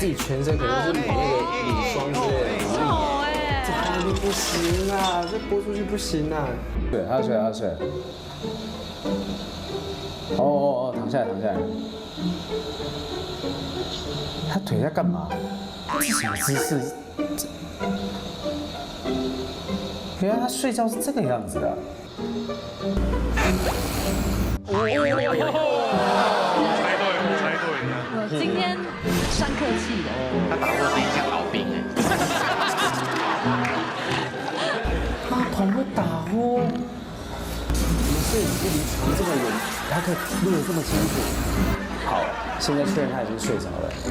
自己全身可能是抹那个乳霜之类的，这画面不行啊，这播出去不行啊。对，他睡，他睡。哦，躺下来，躺下来。他腿在干嘛？这什么姿势？原来他睡觉是这个样子的。今天上客气的。他打呼的声音像老兵哎。阿童会打呼。我们摄影机离床这么远，他可以录得这么清楚。好，现在确认他已经睡着了。